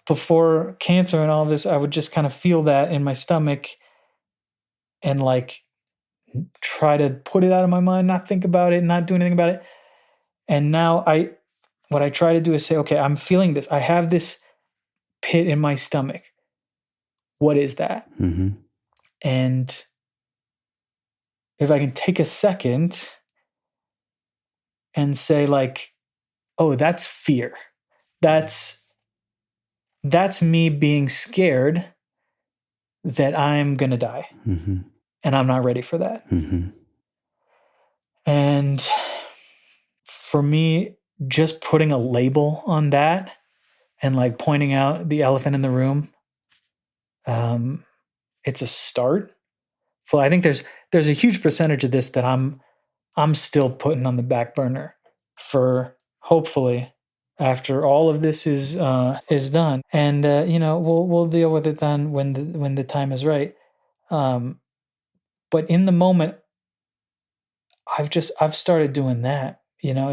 Before cancer and all this, I would just kind of feel that in my stomach and like try to put it out of my mind, not think about it, not do anything about it. And now what I try to do is say, okay, I'm feeling this. I have this pit in my stomach. What is that? Mm-hmm. And if I can take a second and say like, oh, that's fear. That's me being scared that I'm going to die. Mm-hmm. And I'm not ready for that. Mm-hmm. And for me, just putting a label on that and like pointing out the elephant in the room, it's a start. So I think there's a huge percentage of this that I'm still putting on the back burner for hopefully after all of this is done, and we'll deal with it then when the time is right. But in the moment, I've started doing that.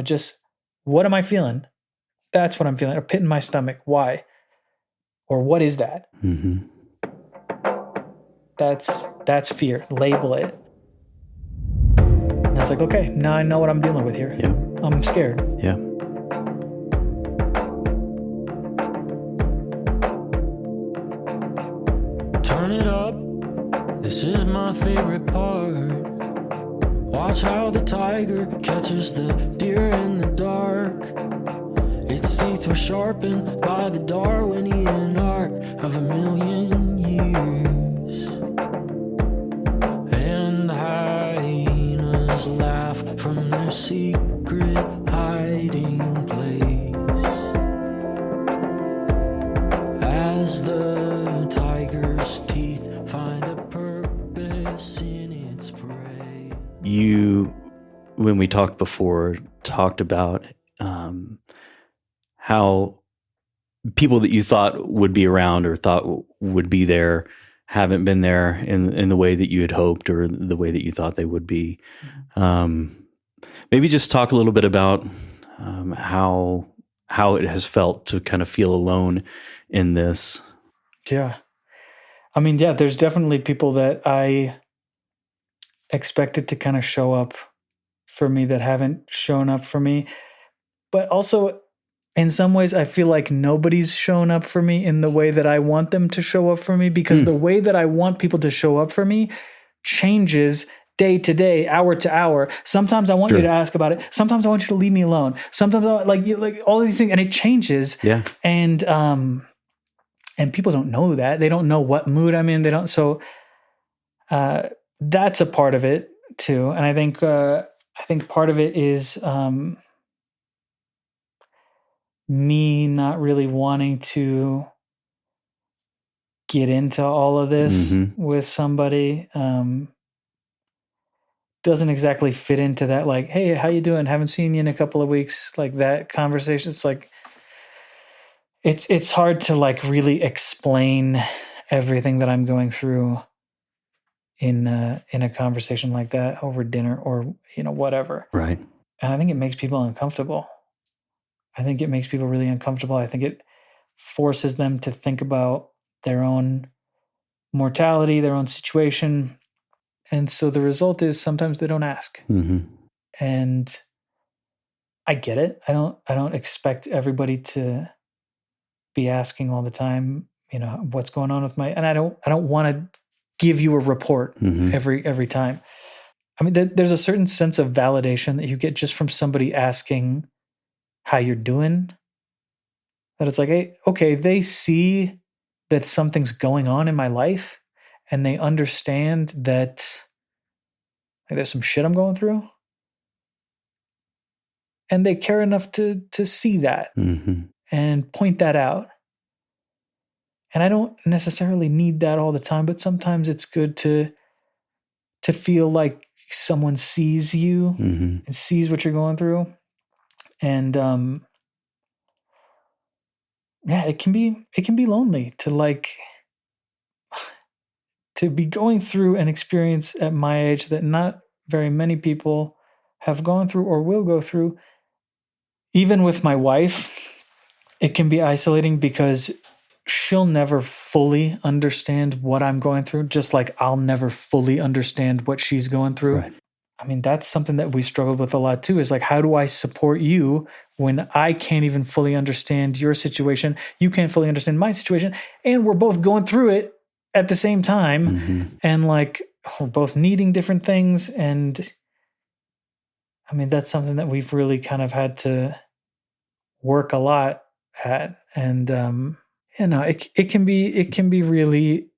Just what am I feeling? That's what I'm feeling. A pit in my stomach. Why? Or what is that? Mm-hmm. That's fear. Label it. And it's like, okay, now I know what I'm dealing with here. Yeah. I'm scared. Yeah. Turn it up, this is my favorite part. Watch how the tiger catches the deer in the dark. Its teeth were sharpened by the Darwinian arc of a million years. And the hyenas laugh from their secret hiding place as the tiger's teeth find a purpose in its prey. You, when we talked before, talked about how people that you thought would be around or thought would be there haven't been there in the way that you had hoped or the way that you thought they would be. Maybe just talk a little bit about how it has felt to kind of feel alone in this. Yeah. I mean, yeah, there's definitely people that I expected to kind of show up for me that haven't shown up for me. But also, in some ways, I feel like nobody's shown up for me in the way that I want them to show up for me, because the way that I want people to show up for me changes day to day, hour to hour. Sometimes I want you to ask about it. Sometimes I want you to leave me alone. Sometimes I like all these things, and it changes. Yeah. And people don't know that. They don't know what mood I'm in. They don't. So that's a part of it too. And I think part of it is me not really wanting to get into all of this with somebody. Doesn't exactly fit into that, like, hey, how you doing? Haven't seen you in a couple of weeks. Like that conversation. It's like, it's hard to like really explain everything that I'm going through in a conversation like that over dinner or, whatever. Right. And I think it makes people uncomfortable. I think it makes people really uncomfortable. I think it forces them to think about their own mortality, their own situation. And so the result is sometimes they don't ask. And I get it. I don't expect everybody to be asking all the time, what's going on with and I don't want to give you a report every time. I mean, there's a certain sense of validation that you get just from somebody asking how you're doing. That it's like, hey, okay, they see that something's going on in my life, and they understand that there's some shit I'm going through, and they care enough to see that and point that out. And I don't necessarily need that all the time, but sometimes it's good to feel like someone sees you and sees what you're going through. And it can be lonely to be going through an experience at my age that not very many people have gone through or will go through. Even with my wife, it can be isolating because she'll never fully understand what I'm going through, just like I'll never fully understand what she's going through. Right. I mean, that's something that we struggled with a lot too, is like, how do I support you when I can't even fully understand your situation? You can't fully understand my situation. And we're both going through it at the same time. Mm-hmm. And like, we're both needing different things. And I mean, that's something that we've really kind of had to work a lot at. And, it can be really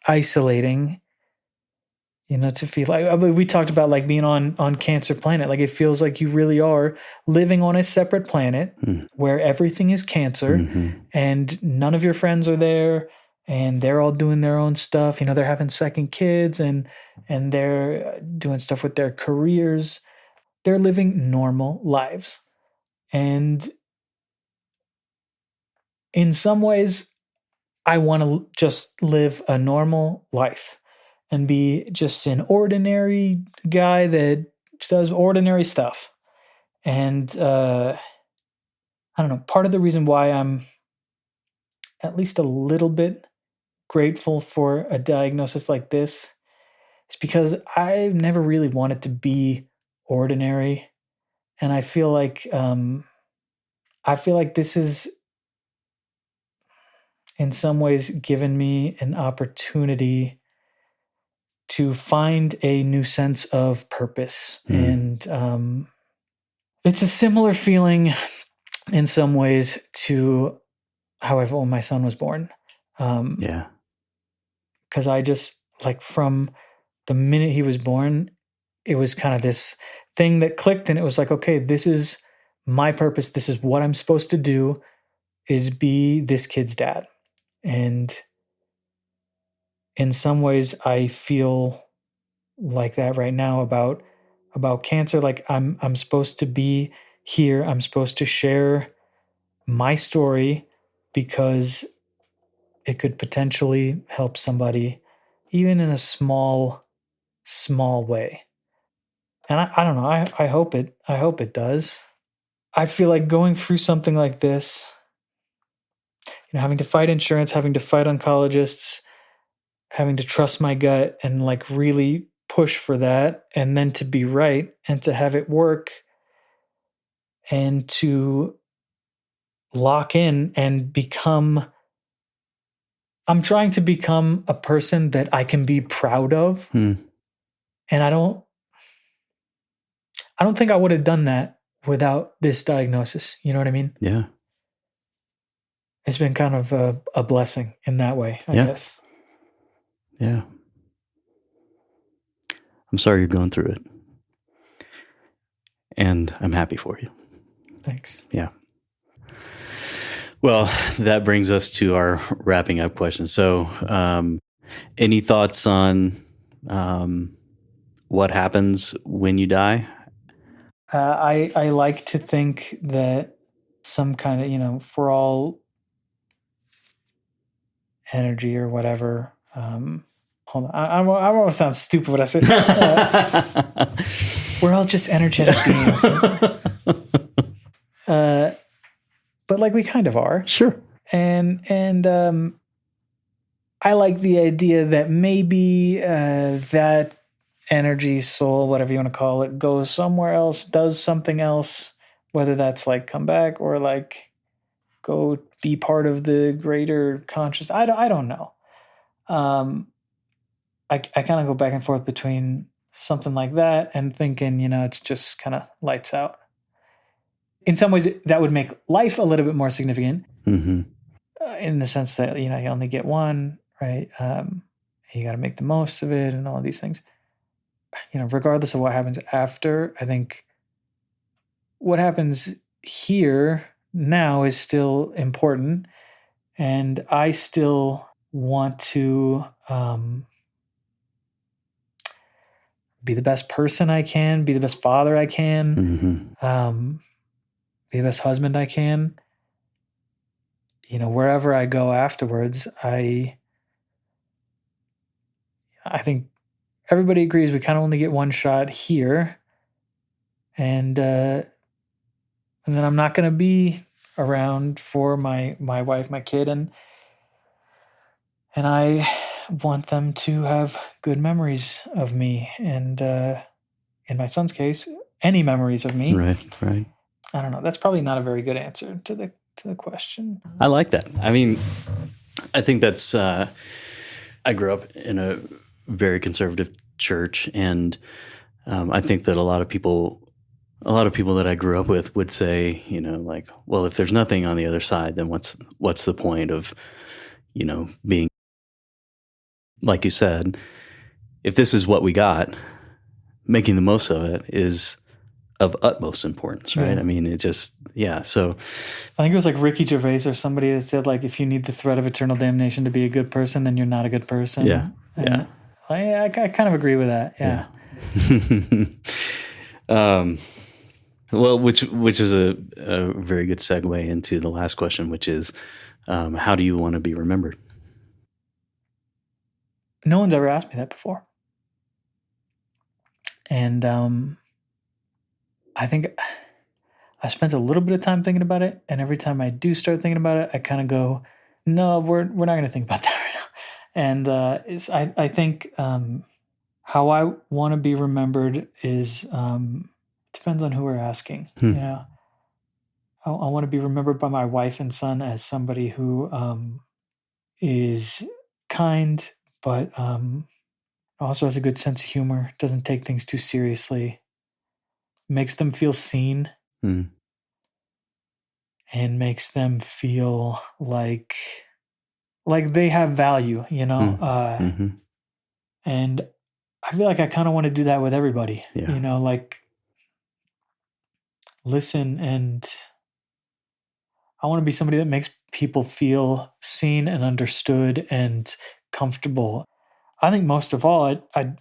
isolating, to feel like, I mean, we talked about like being on Cancer Planet. Like, it feels like you really are living on a separate planet where everything is cancer, Mm-hmm. and none of your friends are there, and they're all doing their own stuff. They're having second kids, and they're doing stuff with their careers. They're living normal lives. And in some ways, I want to just live a normal life and be just an ordinary guy that does ordinary stuff. And I don't know, part of the reason why I'm at least a little bit grateful for a diagnosis like this is because I've never really wanted to be ordinary. And I feel like this is in some ways given me an opportunity to find a new sense of purpose. And it's a similar feeling in some ways to however when my son was born. Yeah. Because I just, like, from the minute he was born, it was kind of this thing that clicked, and it was like, okay, this is my purpose. This is what I'm supposed to do, is be this kid's dad. And in some ways, I feel like that right now about cancer. Like, I'm supposed to be here. I'm supposed to share my story because it could potentially help somebody, even in a small way. And I don't know. I hope it does. I feel like going through something like this, having to fight insurance, having to fight oncologists, having to trust my gut and like really push for that, and then to be right and to have it work and to lock in and become, I'm trying to become a person that I can be proud of. And I don't think I would have done that without this diagnosis. You know what I mean? Yeah. It's been kind of a blessing in that way, I guess. Yeah. I'm sorry you're going through it. And I'm happy for you. Thanks. Yeah. Well, that brings us to our wrapping up question. So, any thoughts on what happens when you die? I like to think that some kind of, for all energy or whatever. Hold on. I want to sound stupid when I say we're all just energetic beings. But like we kind of are. Sure. And I like the idea that maybe that energy, soul, whatever you want to call it, goes somewhere else, does something else, whether that's like come back or like go be part of the greater conscious. I don't know. I kind of go back and forth between something like that and thinking, it's just kind of lights out. In some ways, that would make life a little bit more significant, in the sense that, you only get one, right? You got to make the most of it and all of these things. Regardless of what happens after, I think what happens here now is still important. And I still want to be the best person I can, be the best father I can, be the best husband I can. Wherever I go afterwards, I think everybody agrees we kind of only get one shot here. And then I'm not going to be around for my wife, my kid, and I want them to have good memories of me, and in my son's case, any memories of me. Right. I don't know. That's probably not a very good answer to the question. I like that. I mean, I think that's. I grew up in a very conservative church, and I think that a lot of people that I grew up with would say, like, well, if there's nothing on the other side, then what's the point of, being, like you said, if this is what we got, making the most of it is of utmost importance, right? Yeah. I mean, it just, so. I think it was like Ricky Gervais or somebody that said, like, if you need the threat of eternal damnation to be a good person, then you're not a good person. Yeah. And I kind of agree with that. Yeah. Well, which is a very good segue into the last question, which is, how do you want to be remembered? No one's ever asked me that before. And I think I spent a little bit of time thinking about it. And every time I do start thinking about it, I kind of go, no, we're not going to think about that right now. And I think how I want to be remembered is depends on who we're asking. I want to be remembered by my wife and son as somebody who is kind, but also has a good sense of humor, doesn't take things too seriously, makes them feel seen, and makes them feel like they have value, and I feel like I kind of want to do that with everybody, like listen, and I want to be somebody that makes people feel seen and understood and comfortable. I think most of all, I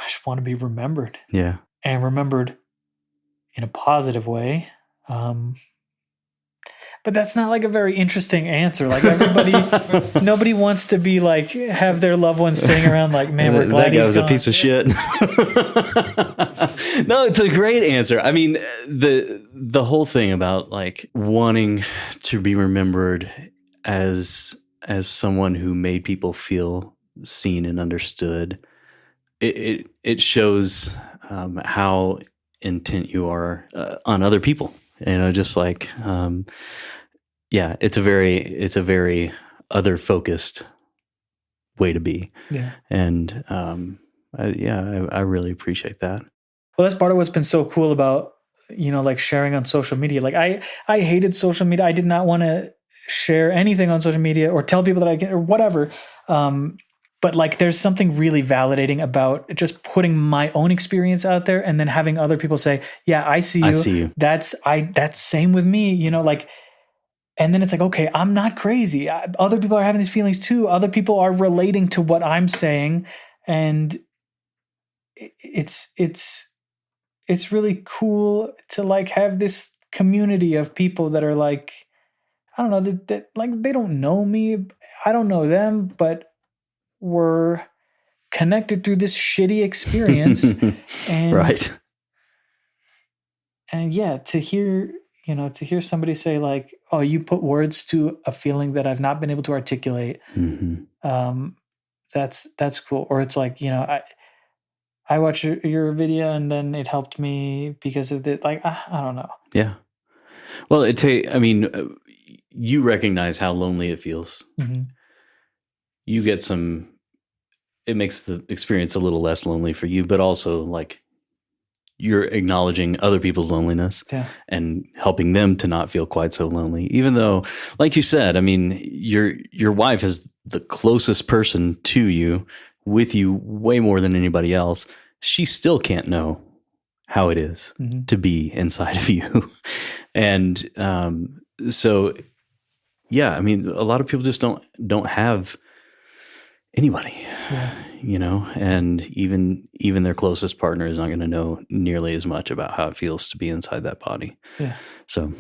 just want to be remembered. Yeah. And remembered in a positive way. But that's not like a very interesting answer. Like nobody wants to be like, have their loved ones sitting around like, man, we're glad that guy he's was gone. a piece of shit. No, it's a great answer. I mean, the whole thing about like wanting to be remembered as someone who made people feel seen and understood, it shows how intent you are on other people. Just like, it's a very other focused way to be. Yeah. And I really appreciate that. Well, that's part of what's been so cool about, like sharing on social media. Like I hated social media. I did not want to share anything on social media or tell people that I get or whatever. But like, there's something really validating about just putting my own experience out there and then having other people say, yeah, I see you. That's same with me, like, and then it's like, okay, I'm not crazy. Other people are having these feelings too. Other people are relating to what I'm saying. And it's really cool to like have this community of people that are like, I don't know, that like, they don't know me. I don't know them, but we're connected through this shitty experience. And right. And to hear somebody say like, oh, you put words to a feeling that I've not been able to articulate. That's cool. Or it's like, I watched your video and then it helped me because of it. Like, I don't know. Yeah. Well, you recognize how lonely it feels. You get it makes the experience a little less lonely for you, but also like you're acknowledging other people's loneliness and helping them to not feel quite so lonely. Even though, like you said, I mean, your wife is the closest person to you, with you way more than anybody else. She still can't know how it is to be inside of you. And so, I mean, a lot of people just don't have anybody, and even their closest partner is not going to know nearly as much about how it feels to be inside that body. Yeah. So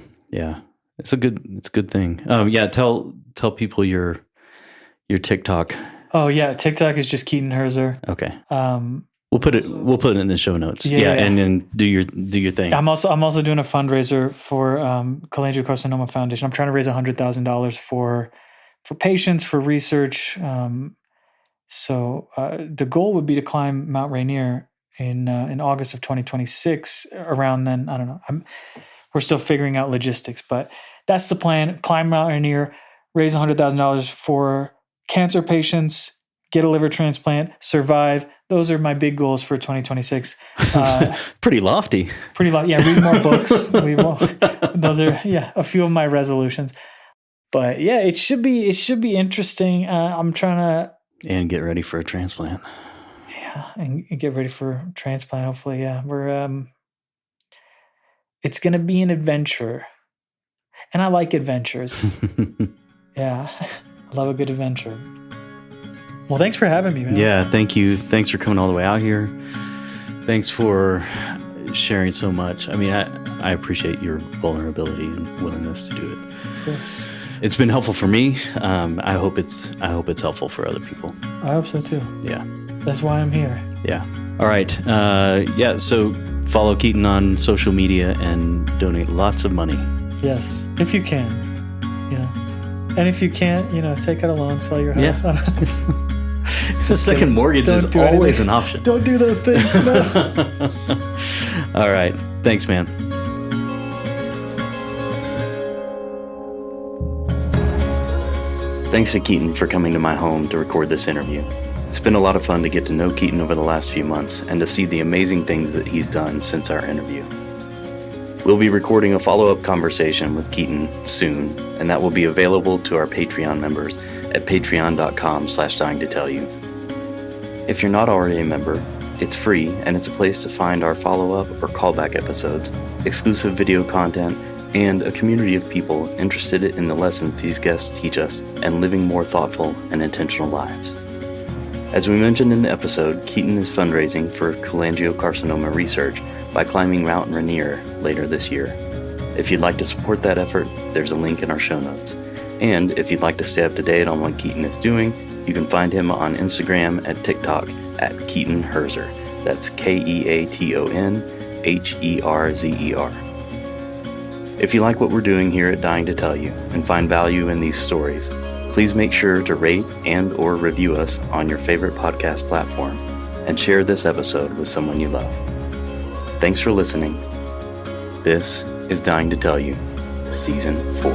it's a good thing. Tell people your TikTok. Oh yeah. TikTok is just Keaton Herzer. Okay. We'll put it in the show notes. Yeah. And then do your thing. I'm also doing a fundraiser for cholangiocarcinoma Foundation. I'm trying to raise $100,000 for patients, for research. So the goal would be to climb Mount Rainier in August of 2026. Around then, I don't know. We're still figuring out logistics, but that's the plan. Climb Mount Rainier, raise $100,000 for cancer patients, get a liver transplant, survive. Those are my big goals for 2026. Pretty lofty. Yeah, read more books. Those are a few of my resolutions. But yeah, it should be interesting. I'm trying to get ready for a transplant. Yeah, and get ready for transplant. Hopefully, we're it's gonna be an adventure, and I like adventures. Yeah, I love a good adventure. Well, thanks for having me, man. Yeah, thank you. Thanks for coming all the way out here. Thanks for sharing so much. I mean, I appreciate your vulnerability and willingness to do it. Of course. It's been helpful for me. I hope it's helpful for other people. I hope so too. Yeah. That's why I'm here. Yeah. All right. So follow Keaton on social media and donate lots of money. Yes, if you can. And if you can't, take out a loan, sell your house. Yeah. Just second mortgage is always an option. Don't do those things. No. All right. Thanks, man. Thanks to Keaton for coming to my home to record this interview. It's been a lot of fun to get to know Keaton over the last few months and to see the amazing things that he's done since our interview. We'll be recording a follow-up conversation with Keaton soon, and that will be available to our Patreon members at patreon.com/dyingtotellyu. If you're not already a member, it's free and it's a place to find our follow-up or callback episodes, exclusive video content, and a community of people interested in the lessons these guests teach us and living more thoughtful and intentional lives. As we mentioned in the episode, Keaton is fundraising for cholangiocarcinoma research by climbing Mount Rainier later this year. If you'd like to support that effort, there's a link in our show notes. And if you'd like to stay up to date on what Keaton is doing, you can find him on Instagram and TikTok at Keaton Herzer. That's KeatonHerzer. If you like what we're doing here at Dying to Tell You and find value in these stories, please make sure to rate and or review us on your favorite podcast platform and share this episode with someone you love. Thanks for listening. This is Dying to Tell You, Season 4.